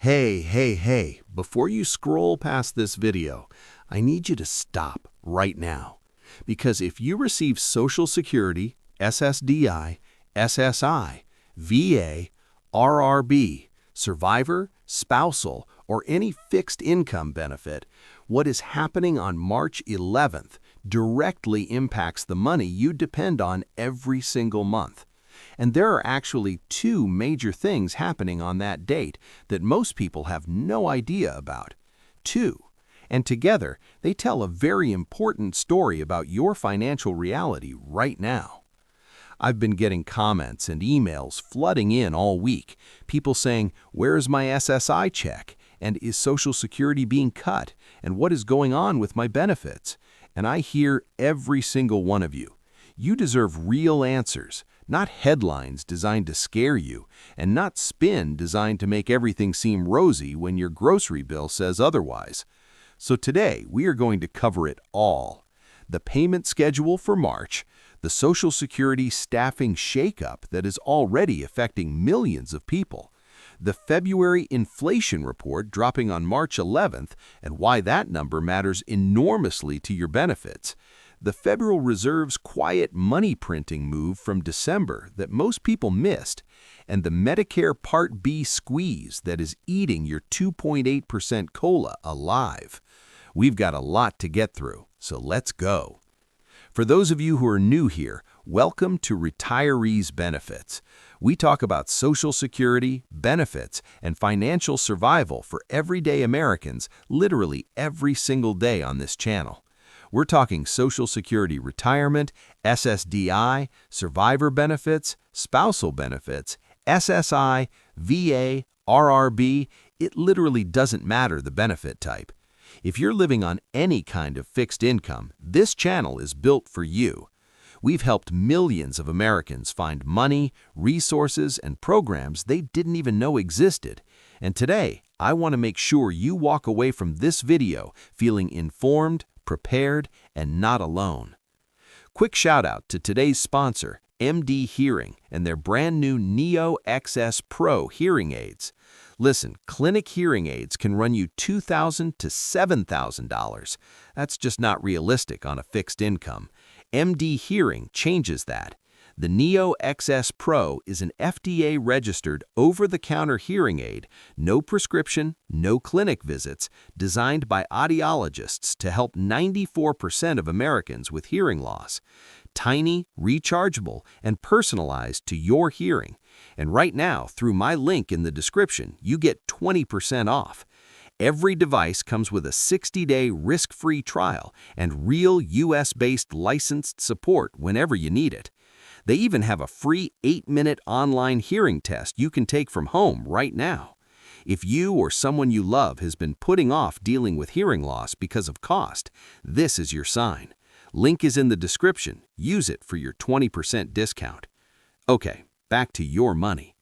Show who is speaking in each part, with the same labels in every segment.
Speaker 1: Hey, before you scroll past this video, I need you to stop right now. Because if you receive Social Security, SSDI, SSI, VA, RRB, survivor, spousal, or any fixed income benefit, what is happening on March 11th directly impacts the money you depend on every single month. And there are actually two major things happening on that date that most people have no idea about. Two. And together, they tell a very important story about your financial reality right now. I've been getting comments and emails flooding in all week, people saying, "Where's my SSI check? And is Social Security being cut? And what is going on with my benefits?" And I hear every single one of you. You deserve real answers, not headlines designed to scare you, and not spin designed to make everything seem rosy when your grocery bill says otherwise. So today, we are going to cover it all. The payment schedule for March, the Social Security staffing shakeup that is already affecting millions of people, the February inflation report dropping on March 11th and why that number matters enormously to your benefits, the Federal Reserve's quiet money printing move from December that most people missed, and the Medicare Part B squeeze that is eating your 2.8% COLA alive. We've got a lot to get through, so let's go. For those of you who are new here, welcome to Retirees Benefits. We talk about Social Security, benefits, and financial survival for everyday Americans literally every single day on this channel. We're talking Social Security retirement, SSDI, survivor benefits, spousal benefits, SSI, VA, RRB. It literally doesn't matter the benefit type. If you're living on any kind of fixed income, this channel is built for you. We've helped millions of Americans find money, resources, and programs they didn't even know existed. And today, I want to make sure you walk away from this video feeling informed, prepared, and not alone. Quick shout out to today's sponsor, MD Hearing, and their brand new Neo XS Pro hearing aids. Listen, clinic hearing aids can run you $2,000 to $7,000. That's just not realistic on a fixed income. MD Hearing changes that. The Neo XS Pro is an FDA-registered over-the-counter hearing aid, no prescription, no clinic visits, designed by audiologists to help 94% of Americans with hearing loss. Tiny, rechargeable, and personalized to your hearing. And right now, through my link in the description, you get 20% off. Every device comes with a 60-day risk-free trial and real US-based licensed support whenever you need it. They even have a free 8-minute online hearing test you can take from home right now. If you or someone you love has been putting off dealing with hearing loss because of cost, this is your sign. Link is in the description. Use it for your 20% discount. Okay, back to your money.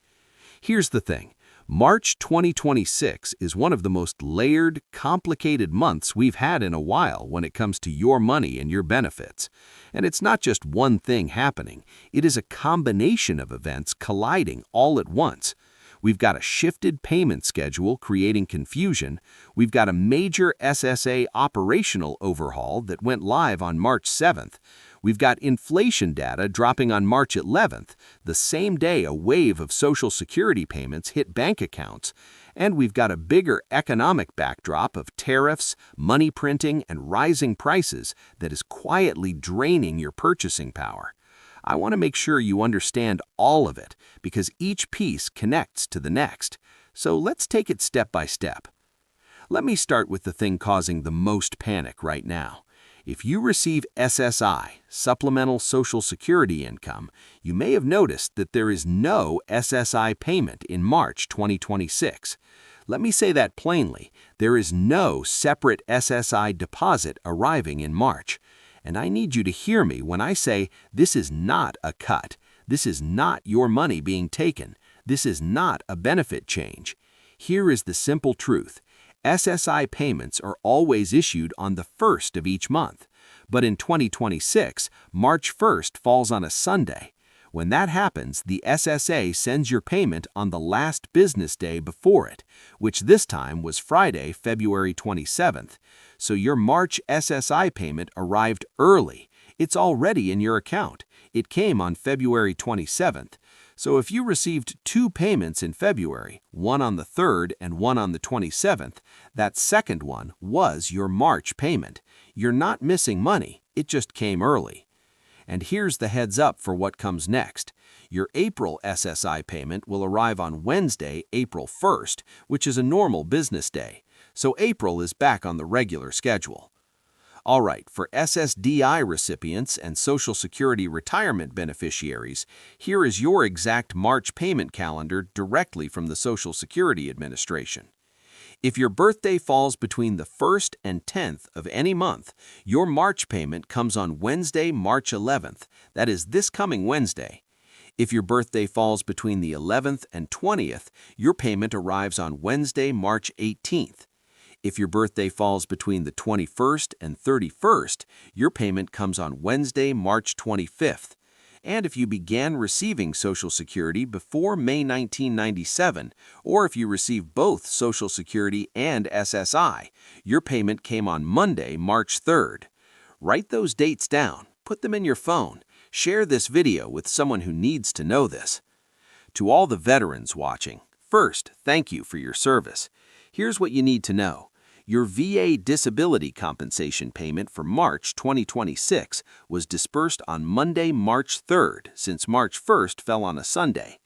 Speaker 1: Here's the thing. March 2026 is one of the most layered, complicated months we've had in a while when it comes to your money and your benefits. And it's not just one thing happening. It is a combination of events colliding all at once. We've got a shifted payment schedule creating confusion. We've got a major SSA operational overhaul that went live on March 7th. We've got inflation data dropping on March 11th, the same day a wave of Social Security payments hit bank accounts. And we've got a bigger economic backdrop of tariffs, money printing, and rising prices that is quietly draining your purchasing power. I want to make sure you understand all of it because each piece connects to the next. So let's take it step by step. Let me start with the thing causing the most panic right now. If you receive SSI, Supplemental Social Security Income, you may have noticed that there is no SSI payment in March 2026. Let me say that plainly. There is no separate SSI deposit arriving in March. And I need you to hear me when I say this is not a cut. This is not your money being taken. This is not a benefit change. Here is the simple truth. SSI payments are always issued on the 1st of each month. But in 2026, March 1st falls on a Sunday. When that happens, the SSA sends your payment on the last business day before it, which this time was Friday, February 27th. So your March SSI payment arrived early. It's already in your account. It came on February 27th. So if you received 2 payments in February, one on the 3rd and one on the 27th, that second one was your March payment. You're not missing money, it just came early. And here's the heads up for what comes next. Your April SSI payment will arrive on Wednesday, April 1st, which is a normal business day. So April is back on the regular schedule. All right, for SSDI recipients and Social Security retirement beneficiaries, here is your exact March payment calendar directly from the Social Security Administration. If your birthday falls between the 1st and 10th of any month, your March payment comes on Wednesday, March 11th. That is this coming Wednesday. If your birthday falls between the 11th and 20th, your payment arrives on Wednesday, March 18th. If your birthday falls between the 21st and 31st, your payment comes on Wednesday, March 25th. And if you began receiving Social Security before May 1997, or if you received both Social Security and SSI, your payment came on Monday, March 3rd. Write those dates down, put them in your phone, share this video with someone who needs to know this. To all the veterans watching, first, thank you for your service. Here's what you need to know. Your VA disability compensation payment for March 2026 was disbursed on Monday, March 3rd, since March 1st fell on a Sunday.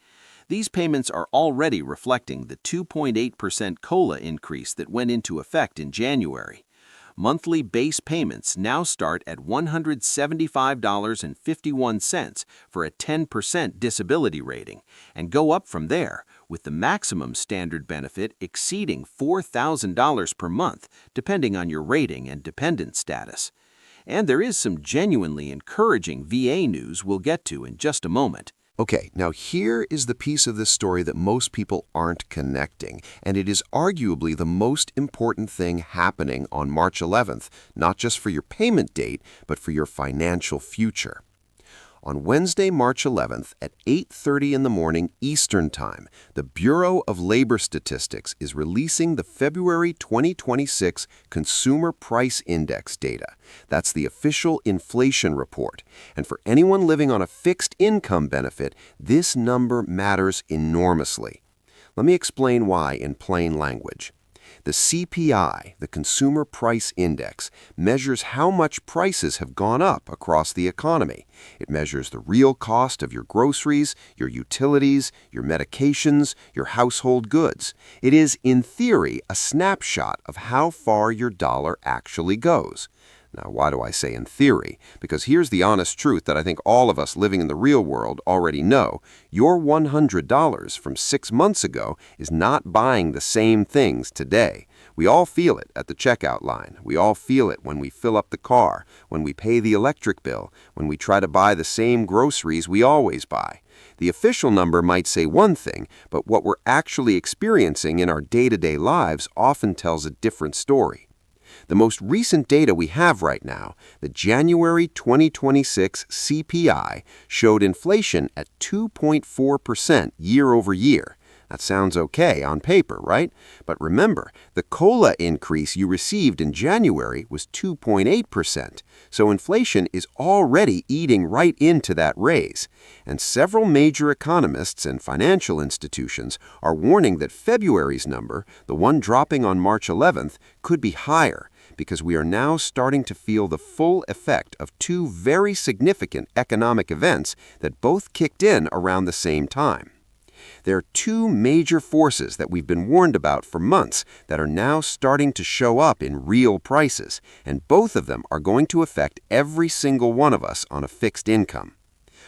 Speaker 1: These payments are already reflecting the 2.8% COLA increase that went into effect in January. Monthly base payments now start at $175.51 for a 10% disability rating and go up from there, with the maximum standard benefit exceeding $4,000 per month, depending on your rating and dependent status. And there is some genuinely encouraging VA news we'll get to in just a moment.
Speaker 2: Okay, now here is the piece of this story that most people aren't connecting, and it is arguably the most important thing happening on March 11th, not just for your payment date, but for your financial future. On Wednesday, March 11th at 8:30 in the morning Eastern Time, the Bureau of Labor Statistics is releasing the February 2026 Consumer Price Index data. That's the official inflation report. And for anyone living on a fixed income benefit, this number matters enormously. Let me explain why in plain language. The CPI, the Consumer Price Index, measures how much prices have gone up across the economy. It measures the real cost of your groceries, your utilities, your medications, your household goods. It is, in theory, a snapshot of how far your dollar actually goes. Now, why do I say in theory? Because here's the honest truth that I think all of us living in the real world already know. Your $100 from 6 months ago is not buying the same things today. We all feel it at the checkout line. We all feel it when we fill up the car, when we pay the electric bill, when we try to buy the same groceries we always buy. The official number might say one thing, but what we're actually experiencing in our day-to-day lives often tells a different story. The most recent data we have right now, the January 2026 CPI, showed inflation at 2.4% year over year. That sounds okay on paper, right? But remember, the COLA increase you received in January was 2.8%, so inflation is already eating right into that raise. And several major economists and financial institutions are warning that February's number, the one dropping on March 11th, could be higher, because we are now starting to feel the full effect of two very significant economic events that both kicked in around the same time. There are two major forces that we've been warned about for months that are now starting to show up in real prices, and both of them are going to affect every single one of us on a fixed income.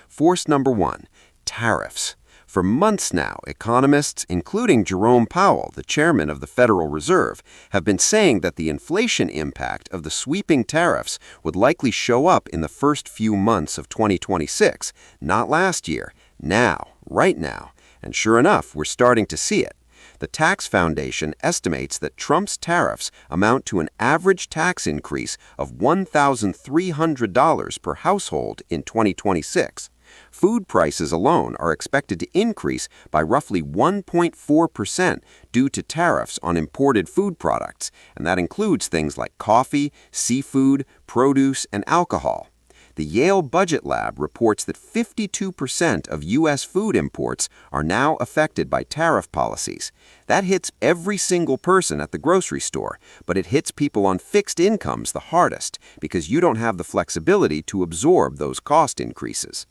Speaker 2: Force number one, tariffs. For months now, economists, including Jerome Powell, the chairman of the Federal Reserve, have been saying that the inflation impact of the sweeping tariffs would likely show up in the first few months of 2026, not last year, now, right now. And sure enough, we're starting to see it. The Tax Foundation estimates that Trump's tariffs amount to an average tax increase of $1,300 per household in 2026. Food prices alone are expected to increase by roughly 1.4% due to tariffs on imported food products, and that includes things like coffee, seafood, produce, and alcohol. The Yale Budget Lab reports that 52% of U.S. food imports are now affected by tariff policies. That hits every single person at the grocery store, but it hits people on fixed incomes the hardest because you don't have the flexibility to absorb those cost increases.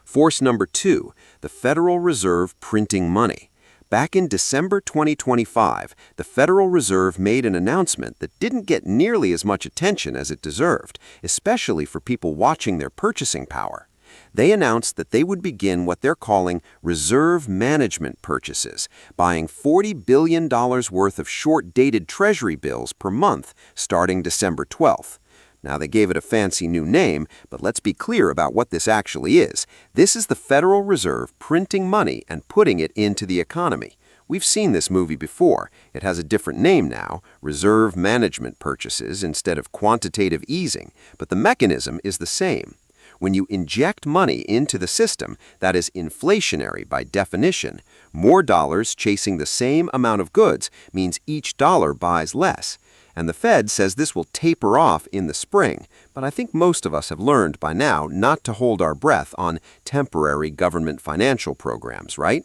Speaker 2: Force number 2, the Federal Reserve printing money. Back in December 2025, the Federal Reserve made an announcement that didn't get nearly as much attention as it deserved, especially for people watching their purchasing power. They announced that they would begin what they're calling reserve management purchases, buying $40 billion worth of short-dated Treasury bills per month starting December 12th. Now, they gave it a fancy new name, but let's be clear about what this actually is. This is the Federal Reserve printing money and putting it into the economy. We've seen this movie before. It has a different name now, reserve management purchases instead of quantitative easing, but the mechanism is the same. When you inject money into the system, that is inflationary by definition. More dollars chasing the same amount of goods means each dollar buys less. And the Fed says this will taper off in the spring, but I think most of us have learned by now not to hold our breath on temporary government financial programs, right?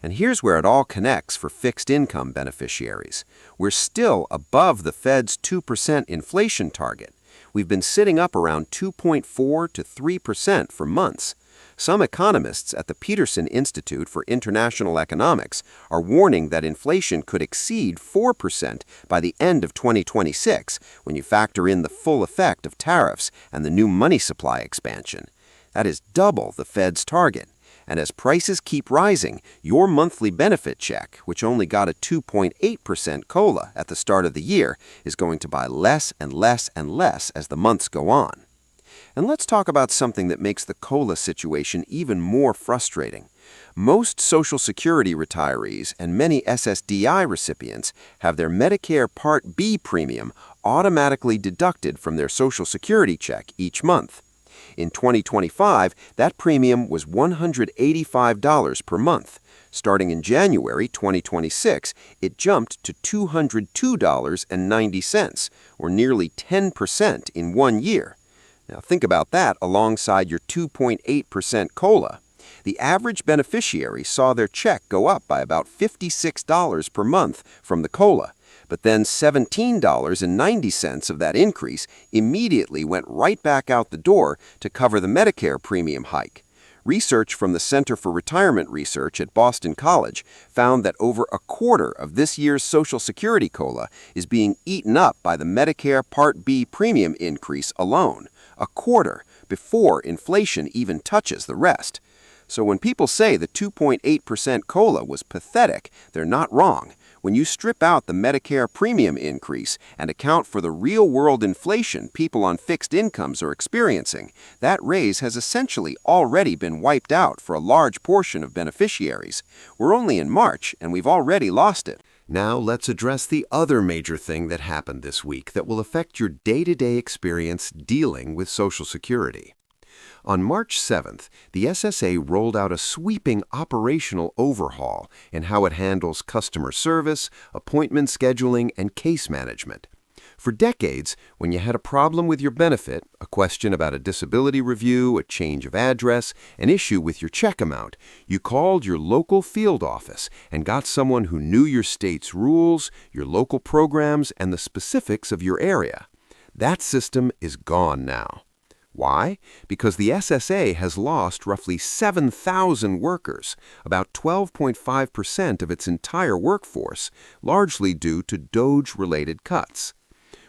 Speaker 2: And here's where it all connects for fixed income beneficiaries. We're still above the Fed's 2% inflation target. We've been sitting up around 2.4 to 3% for months. Some economists at the Peterson Institute for International Economics are warning that inflation could exceed 4% by the end of 2026 when you factor in the full effect of tariffs and the new money supply expansion. That is double the Fed's target. And as prices keep rising, your monthly benefit check, which only got a 2.8% COLA at the start of the year, is going to buy less and less and less as the months go on. And let's talk about something that makes the COLA situation even more frustrating. Most Social Security retirees and many SSDI recipients have their Medicare Part B premium automatically deducted from their Social Security check each month. In 2025, that premium was $185 per month. Starting in January 2026, it jumped to $202.90, or nearly 10% in 1 year. Now think about that alongside your 2.8% COLA. The average beneficiary saw their check go up by about $56 per month from the COLA, but then $17.90 of that increase immediately went right back out the door to cover the Medicare premium hike. Research from the Center for Retirement Research at Boston College found that over a quarter of this year's Social Security COLA is being eaten up by the Medicare Part B premium increase alone, a quarter before inflation even touches the rest. So when people say the 2.8% COLA was pathetic, they're not wrong. When you strip out the Medicare premium increase and account for the real-world inflation people on fixed incomes are experiencing, that raise has essentially already been wiped out for a large portion of beneficiaries. We're only in March, and we've already lost it.
Speaker 1: Now let's address the other major thing that happened this week that will affect your day-to-day experience dealing with Social Security. On March 7th, the SSA rolled out a sweeping operational overhaul in how it handles customer service, appointment scheduling, and case management. For decades, when you had a problem with your benefit, a question about a disability review, a change of address, an issue with your check amount, you called your local field office and got someone who knew your state's rules, your local programs, and the specifics of your area. That system is gone now. Why? Because the SSA has lost roughly 7,000 workers, about 12.5% of its entire workforce, largely due to DOGE-related cuts.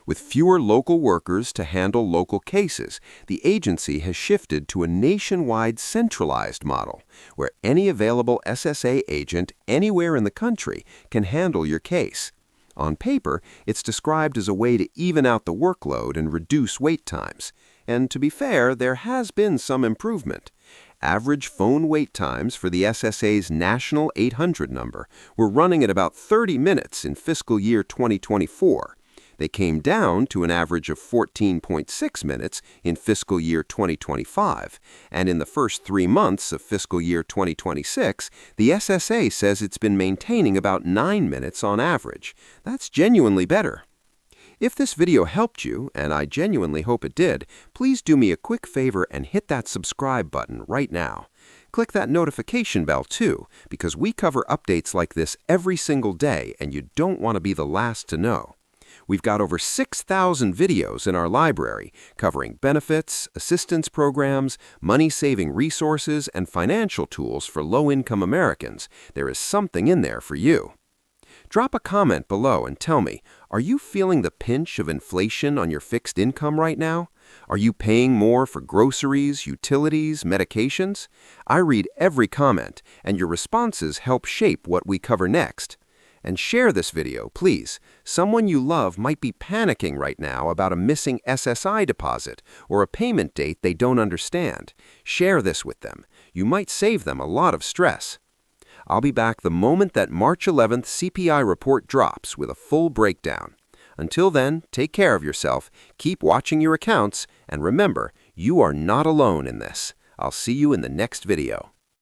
Speaker 1: With fewer local workers to handle local cases, the agency has shifted to a nationwide centralized model, where any available SSA agent anywhere in the country can handle your case. On paper, it's described as a way to even out the workload and reduce wait times. And to be fair, there has been some improvement. Average phone wait times for the SSA's national 800 number were running at about 30 minutes in fiscal year 2024.
Speaker 2: They came down to an average of 14.6 minutes in fiscal year 2025, and in the first 3 months of fiscal year 2026, the SSA says it's been maintaining about 9 minutes on average. That's genuinely better. If this video helped you, and I genuinely hope it did, please do me a quick favor and hit that subscribe button right now. Click that notification bell too, because we cover updates like this every single day and you don't want to be the last to know. We've got over 6,000 videos in our library covering benefits, assistance programs, money-saving resources, and financial tools for low-income Americans. There is something in there for you. Drop a comment below and tell me, are you feeling the pinch of inflation on your fixed income right now? Are you paying more for groceries, utilities, medications? I read every comment, and your responses help shape what we cover next. And share this video, please. Someone you love might be panicking right now about a missing SSI deposit or a payment date they don't understand. Share this with them. You might save them a lot of stress. I'll be back the moment that March 11th CPI report drops with a full breakdown. Until then, take care of yourself, keep watching your accounts, and remember, you are not alone in this. I'll see you in the next video.